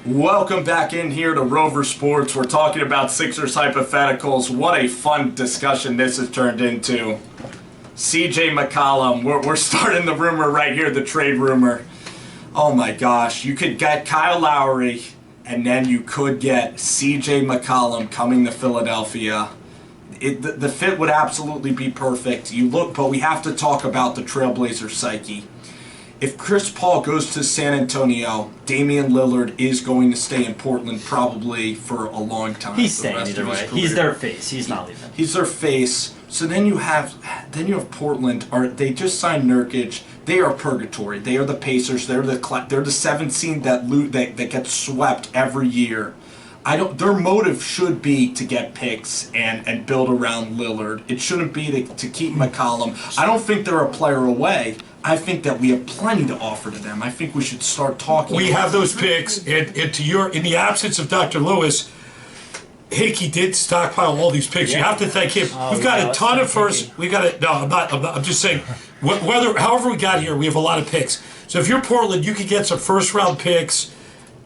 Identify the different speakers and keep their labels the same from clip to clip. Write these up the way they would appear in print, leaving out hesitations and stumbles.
Speaker 1: Welcome back in here to Rover Sports. We're talking about Sixers hypotheticals. What a fun discussion this has turned into. CJ McCollum, we're starting the rumor right here, the trade rumor. Oh my gosh, you could get Kyle Lowry, and then you could get CJ McCollum coming to Philadelphia. The fit would absolutely be perfect. But we have to talk about the Trailblazers psyche. If Chris Paul goes to San Antonio, Damian Lillard is going to stay in Portland probably for a long time.
Speaker 2: He's staying either way. He's their face. He's not leaving.
Speaker 1: He's their face. So then you have Portland. They just signed Nurkic. They are purgatory. They are the Pacers. They're the seventh seed that gets swept every year. Their motive should be to get picks and build around Lillard. It shouldn't be to keep McCollum. I don't think they're a player away. I think that we have plenty to offer to them. I think we should start talking.
Speaker 3: We have those picks, and in the absence of Dr. Lewis, Hickey did stockpile all these picks. Yeah. You have to thank him. We've got a ton of first. We got it. No, I'm just saying. However we got here, we have a lot of picks. So if you're Portland, you could get some first round picks,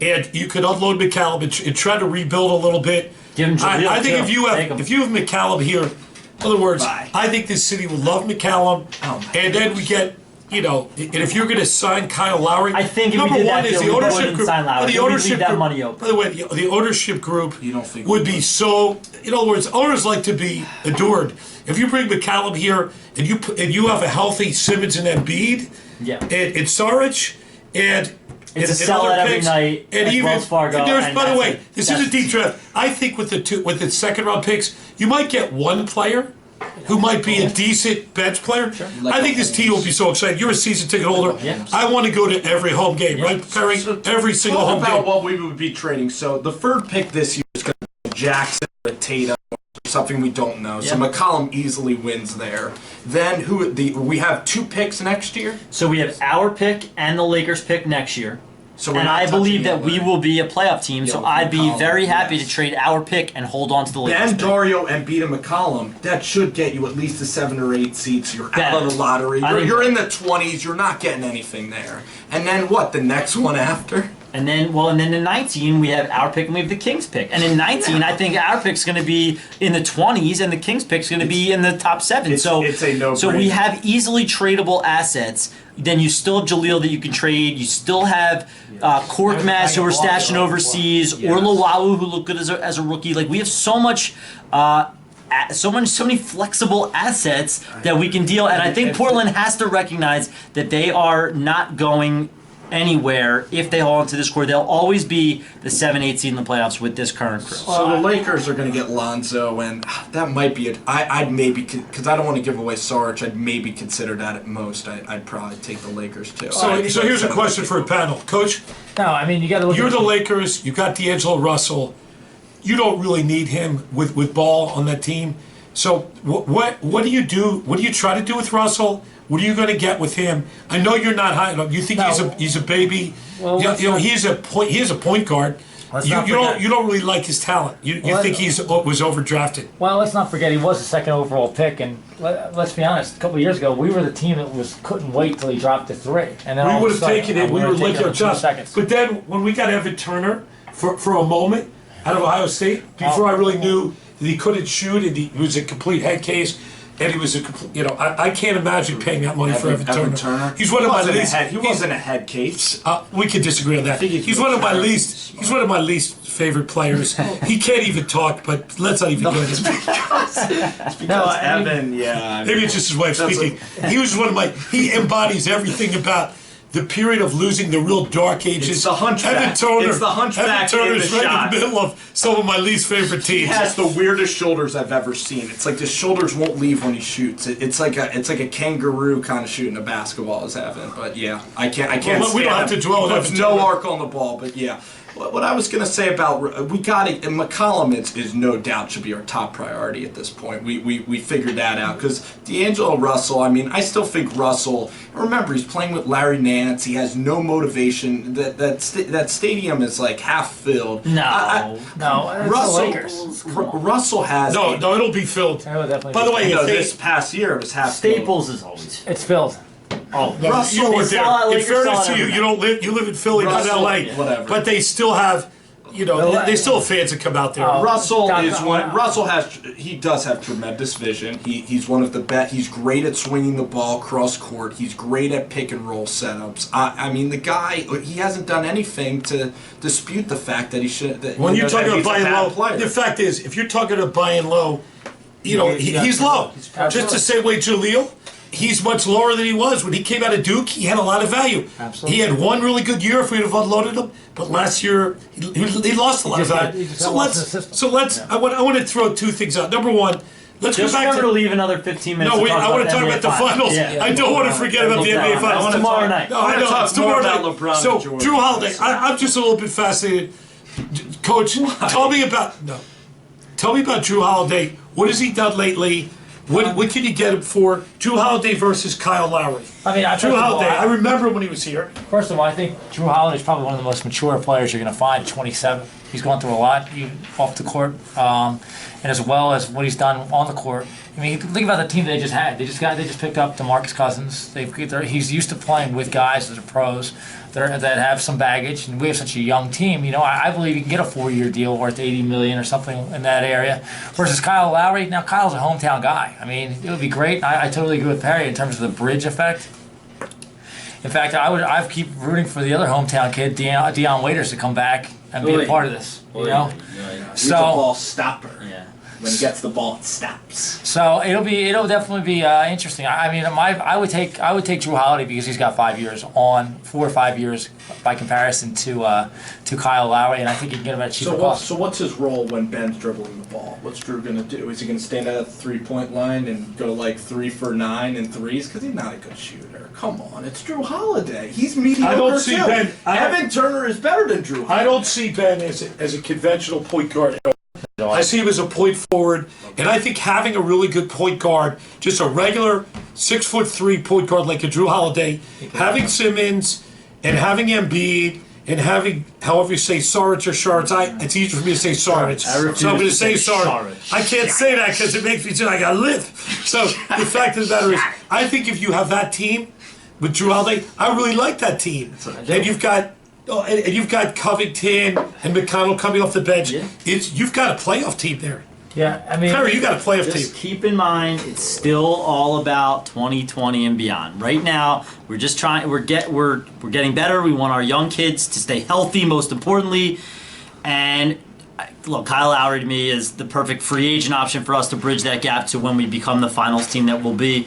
Speaker 3: and you could unload McCallum and try to rebuild a little bit.
Speaker 2: Give him
Speaker 3: I think if you have McCallum here, in other words,
Speaker 1: Bye.
Speaker 3: I think this city would love McCallum, and then we get. And if you're going to sign Kyle Lowry,
Speaker 2: I think if we did that, the ownership group, sign Lowry. The ownership that money open.
Speaker 3: By the way, the ownership group would be so. In other words, owners like to be adored. If you bring McCallum here and you have a healthy Simmons and Embiid, and Saric, and
Speaker 2: it's a sellout every night.
Speaker 3: And even
Speaker 2: Wells Fargo.
Speaker 3: By the way, this is a deep draft. I think with the second round picks, you might get one player who might be a decent bench player. Sure. I think this team will be so excited. You're a season ticket holder. Yeah. I want to go to every home game, right, Perry? Every single home game.
Speaker 1: Talk about what we would be trading. So the third pick this year is going to be Jackson or Tatum or something we don't know. So McCollum easily wins there. Then we have 2 picks next year?
Speaker 2: So we have our pick and the Lakers pick next year. So and I believe that we will be a playoff team, so I'd be very happy to trade our pick and hold on to the Lakers.
Speaker 1: Ben, Dario, and Embiid and McCollum, that should get you at least a 7 or 8 seats. You're out of the lottery. You're in the 20s. You're not getting anything there. And then what, the next one after?
Speaker 2: And then in 19, we have our pick and we have the Kings pick. And in 19, I think our pick's going to be in the 20s and the Kings pick's going to be in the top 7.
Speaker 1: It's a no-brainer.
Speaker 2: So we have easily tradable assets. Then you still have Jaleel that you can trade. You still have Korkmaz who are stashing overseas, or Luwawu who look good as a rookie. Like we have so many flexible assets that we can deal. And I think Portland has to recognize that they are not going anywhere if they hold on to this core. They'll always be the 7-8 seed in the playoffs with this current crew.
Speaker 1: So the Lakers are going to get Lonzo, and that might be it. I'd maybe, because I don't want to give away Saric, I'd maybe consider that at most. I'd probably take the Lakers too.
Speaker 3: So here's a question for a panel. Coach?
Speaker 4: No, I mean, you got to look.
Speaker 3: You're the Lakers. You got D'Angelo Russell. You don't really need him with Ball on that team. So what do you do? What do you try to do with Russell? What are you going to get with him? I know you're not high enough. You think he's a baby. Well, he's a point guard. You don't really like his talent. You think was overdrafted.
Speaker 4: Well, let's not forget he was the second overall pick, and let's be honest. A couple of years ago, we were the team that couldn't wait till he dropped to 3, and then
Speaker 3: we would have taken it. We were like your just. But then when we got Evan Turner for a moment out of Ohio State, before I really knew that he couldn't shoot and he was a complete head case. And he was I can't imagine paying that money for Evan Turner. He's one of my least.
Speaker 1: He wasn't a head case.
Speaker 3: We could disagree on that. He's one of my least. He's one of my least favorite players. He can't even talk. But let's not even go into
Speaker 1: it. Because Evan,
Speaker 3: maybe it's just his wife speaking. He was one of my. He embodies everything about the period of losing the real dark ages.
Speaker 1: It's the hunchback.
Speaker 3: Evan Turner.
Speaker 1: It's the hunchback.
Speaker 3: Evan Turner's right in the middle of some of my least favorite teams.
Speaker 1: He has the weirdest shoulders I've ever seen. It's like the shoulders won't leave when he shoots. It's like a kangaroo kind of shooting a basketball is Evan. But yeah, I can't.
Speaker 3: Well, we don't have to dwell on Evan
Speaker 1: Turner. No arc on the ball, but yeah. What I was going to say about we got it, and McCollum is no doubt should be our top priority at this point. We figured that out because D'Angelo Russell. I mean, I still think Russell. Remember, he's playing with Larry Nance. He has no motivation. That stadium is like half filled.
Speaker 4: No,
Speaker 1: Russell has.
Speaker 3: No, it'll be filled.
Speaker 4: It will definitely
Speaker 3: By the way,
Speaker 1: this past year it was half.
Speaker 2: Staples is always.
Speaker 4: It's filled.
Speaker 2: Oh,
Speaker 3: No,
Speaker 1: Russell
Speaker 3: you were
Speaker 1: is
Speaker 3: there.
Speaker 2: saw it,
Speaker 3: In
Speaker 2: Lakers
Speaker 3: fairness
Speaker 2: saw it
Speaker 3: to you,
Speaker 2: every
Speaker 3: you don't live. You live in Philly, not
Speaker 1: Russell,
Speaker 3: LA.
Speaker 1: whatever.
Speaker 3: But they still have, they still have fans that come out there.
Speaker 1: Russell
Speaker 4: God,
Speaker 1: is
Speaker 4: God,
Speaker 1: one.
Speaker 4: wow.
Speaker 1: Russell does have tremendous vision. He's one of the best. He's great at swinging the ball cross court. He's great at pick and roll setups. I mean, the guy, he hasn't done anything to dispute the fact that he should. That,
Speaker 3: When you're talking
Speaker 1: that
Speaker 3: about
Speaker 1: he's a
Speaker 3: buying
Speaker 1: bad
Speaker 3: low,
Speaker 1: player.
Speaker 3: the fact is, if you're talking about buying low, he's low. Just the same way Jaleel, he's much lower than he was. When he came out of Duke, he had a lot of value.
Speaker 4: Absolutely.
Speaker 3: He had one really good year if we'd have unloaded him, but last year he lost a lot of
Speaker 4: just got-
Speaker 3: value.
Speaker 4: he just
Speaker 3: So
Speaker 4: got lost in the
Speaker 3: let's,
Speaker 4: system.
Speaker 3: so let's. I want to throw two things out. Number one, let's
Speaker 2: Just
Speaker 3: go back
Speaker 2: remember to
Speaker 3: to.
Speaker 2: leave another 15 minutes.
Speaker 3: No,
Speaker 2: to
Speaker 3: I want to talk
Speaker 2: NBA
Speaker 3: about the finals.
Speaker 2: Yeah.
Speaker 3: I don't want to forget about the NBA finals.
Speaker 2: Tomorrow night.
Speaker 3: No, I know.
Speaker 1: talk
Speaker 3: It's
Speaker 1: more
Speaker 3: tomorrow
Speaker 1: about
Speaker 3: night.
Speaker 1: LeBron
Speaker 3: So
Speaker 1: and Jordan.
Speaker 3: Drew Holiday, I'm just a little bit fascinated. Coach, tell me about Tell me about Drew Holiday. What has he done lately? What can you get him for? Drew Holiday versus Kyle Lowry.
Speaker 4: I mean,
Speaker 3: Drew Holiday. I remember when he was here.
Speaker 4: First of all, I think Drew Holiday is probably one of the most mature players you're going to find at 27. He's gone through a lot off the court, and as well as what he's done on the court. I mean, think about the team they just had. They just picked up DeMarcus Cousins. He's used to playing with guys that are pros that have some baggage, and we have such a young team. I believe you can get a 4-year deal worth $80 million or something in that area. Versus Kyle Lowry. Now Kyle's a hometown guy. I mean, it would be great. I totally agree with Perry in terms of the bridge effect. In fact, I keep rooting for the other hometown kid, Deion Waiters, to come back and be a part of this.
Speaker 1: He's a ball stopper.
Speaker 2: Yeah.
Speaker 1: When he gets the ball, it stops.
Speaker 4: So it'll definitely be interesting. I would take Drew Holiday because he's got 4 or 5 years by comparison to Kyle Lowry, and I think he can get him at a cheaper cost.
Speaker 1: So what's his role when Ben's dribbling the ball? What's Drew gonna do? Is he gonna stand at the 3-point line and go like 3 for 9 and threes? Because he's not a good shooter. Come on, it's Drew Holiday. He's mediocre
Speaker 3: I don't see
Speaker 1: too.
Speaker 3: Ben-
Speaker 1: Evan Turner is better than Drew Holiday.
Speaker 3: I don't see Ben as a conventional point guard. I see him as a point forward, and I think having a really good point guard, just a regular 6'3" point guard like a Drew Holiday, having Simmons and having Embiid and having however you say Saric or Shards. It's easier for me to say Saric, so I'm going to say Saric. I can't say that because it makes me feel like I live. So the fact of the matter is, I think if you have that team with Drew Holiday, I really like that team, and you've got. Oh, and you've got Covington and McConnell coming off the bench.
Speaker 2: Yeah.
Speaker 3: You've got a playoff team there.
Speaker 4: Yeah, I mean,
Speaker 3: Perry, you got a playoff
Speaker 2: Just
Speaker 3: team.
Speaker 2: keep in mind, it's still all about 2020 and beyond. Right now, we're just trying. We're getting better. We want our young kids to stay healthy, most importantly. And look, Kyle Lowry to me is the perfect free agent option for us to bridge that gap to when we become the finals team that we'll be.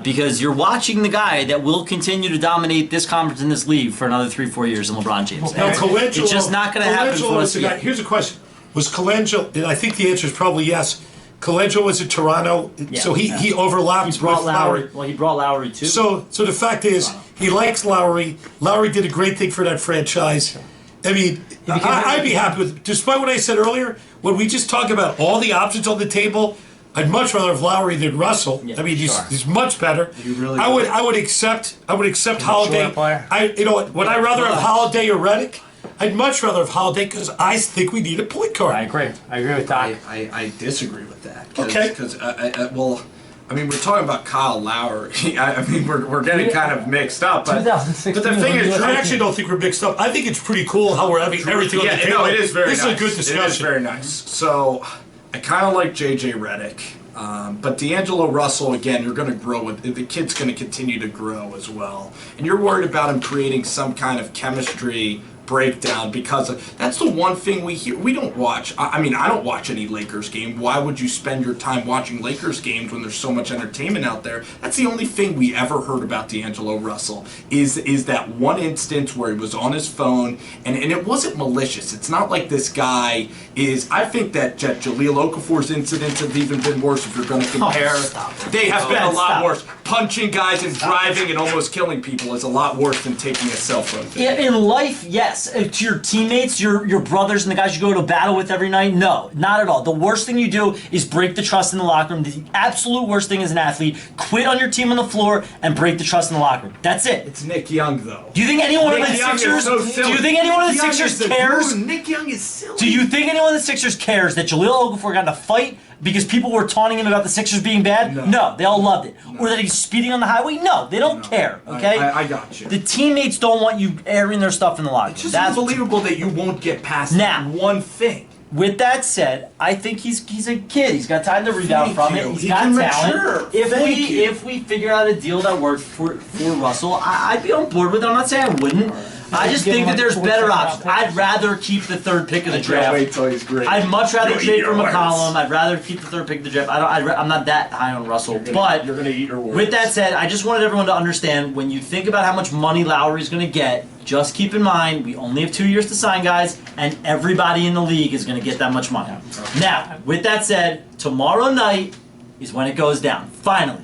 Speaker 2: Because you're watching the guy that will continue to dominate this conference in this league for another 3-4 years in LeBron James.
Speaker 3: Now,
Speaker 2: And
Speaker 3: Colangelo,
Speaker 2: it's just not going to happen for us yet.
Speaker 3: Here's a question: was Colangelo? And I think the answer is probably yes. Colangelo was in Toronto, so he overlapped
Speaker 2: He brought
Speaker 3: with Lowry.
Speaker 2: Well, he brought Lowry too.
Speaker 3: So the fact is, he likes Lowry. Lowry did a great thing for that franchise. I mean, I'd be happy with. Despite what I said earlier, when we just talk about all the options on the table, I'd much rather have Lowry than Russell.
Speaker 2: Yeah,
Speaker 3: I mean, he's much better.
Speaker 1: You really
Speaker 3: I would accept Holiday.
Speaker 4: short player.
Speaker 3: Would I rather have Holiday or Redick? I'd much rather have Holiday because I think we need a point guard.
Speaker 4: I agree with Doc.
Speaker 1: I disagree with that.
Speaker 3: Okay.
Speaker 1: Because I mean, we're talking about Kyle Lowry. I mean, we're getting kind of mixed up. But
Speaker 4: 2016
Speaker 1: the thing
Speaker 4: was
Speaker 1: is,
Speaker 4: when
Speaker 3: I
Speaker 4: you
Speaker 3: actually don't think we're mixed up. I think it's pretty cool how we're having everything on the table.
Speaker 1: no, it is very
Speaker 3: This
Speaker 1: nice.
Speaker 3: is a good
Speaker 1: It is
Speaker 3: discussion.
Speaker 1: very nice. So I kind of like JJ Redick. But D'Angelo Russell, again, you're going to grow with the kid's going to continue to grow as well, and you're worried about him creating some kind of chemistry breakdown because that's the one thing we hear. We don't watch. I mean, I don't watch any Lakers game. Why would you spend your time watching Lakers games when there's so much entertainment out there? That's the only thing we ever heard about D'Angelo Russell is that one instance where he was on his phone and it wasn't malicious. It's not like this guy is. I think that Jahlil Okafor's incidents have even been worse if you're going to compare. They have been a lot worse. Punching guys and driving and almost killing people is a lot worse than taking a cell phone video.
Speaker 2: In life, yes. To your teammates, your brothers, and the guys you go to battle with every night, no, not at all. The worst thing you do is break the trust in the locker room. The absolute worst thing as an athlete, quit on your team on the floor and break the trust in the locker room. That's it.
Speaker 1: It's Nick Young, though.
Speaker 2: Do you think anyone of the
Speaker 1: Nick Young is
Speaker 2: Sixers?
Speaker 1: so
Speaker 2: Do
Speaker 1: silly.
Speaker 2: you think anyone of the
Speaker 1: Nick Young
Speaker 2: Sixers
Speaker 1: is the
Speaker 2: cares?
Speaker 1: dude. Nick Young is silly.
Speaker 2: Do you think anyone of the Sixers cares that Jahlil Okafor got in a fight because people were taunting him about the Sixers being bad? No, they all loved it. Or that he's speeding on the highway? No, they don't care, okay?
Speaker 1: I got you.
Speaker 2: The teammates don't want you airing their stuff in the locker room.
Speaker 1: It's just
Speaker 2: That's
Speaker 1: unbelievable that you won't get past
Speaker 2: Now-
Speaker 1: one thing.
Speaker 2: With that said, I think he's a kid. He's got time to rebound
Speaker 1: Thank
Speaker 2: from
Speaker 1: you.
Speaker 2: it. He's
Speaker 1: He
Speaker 2: got
Speaker 1: can
Speaker 2: talent.
Speaker 1: mature.
Speaker 2: If
Speaker 1: Thank you.
Speaker 2: if we figure out a deal that works for Russell, I'd be on board with it. I'm not saying I wouldn't. I just
Speaker 4: Give
Speaker 2: think
Speaker 4: him
Speaker 2: that
Speaker 4: like
Speaker 2: there's
Speaker 4: 4
Speaker 2: better
Speaker 4: second-round
Speaker 2: options.
Speaker 4: picks.
Speaker 2: I'd rather keep the third pick of the
Speaker 1: Can't
Speaker 2: draft.
Speaker 1: wait till he's great.
Speaker 2: I'd much rather
Speaker 1: You'll
Speaker 2: trade
Speaker 1: eat
Speaker 2: for
Speaker 1: your words.
Speaker 2: McCollum. I'd rather keep the third pick of the draft. I'm not that high on Russell. But
Speaker 1: You're gonna eat your words.
Speaker 2: with that said, I just wanted everyone to understand when you think about how much money Lowry's going to get, just keep in mind we only have 2 years to sign guys, and everybody in the league is going to get that much money. Now, with that said, tomorrow night is when it goes down. Finally.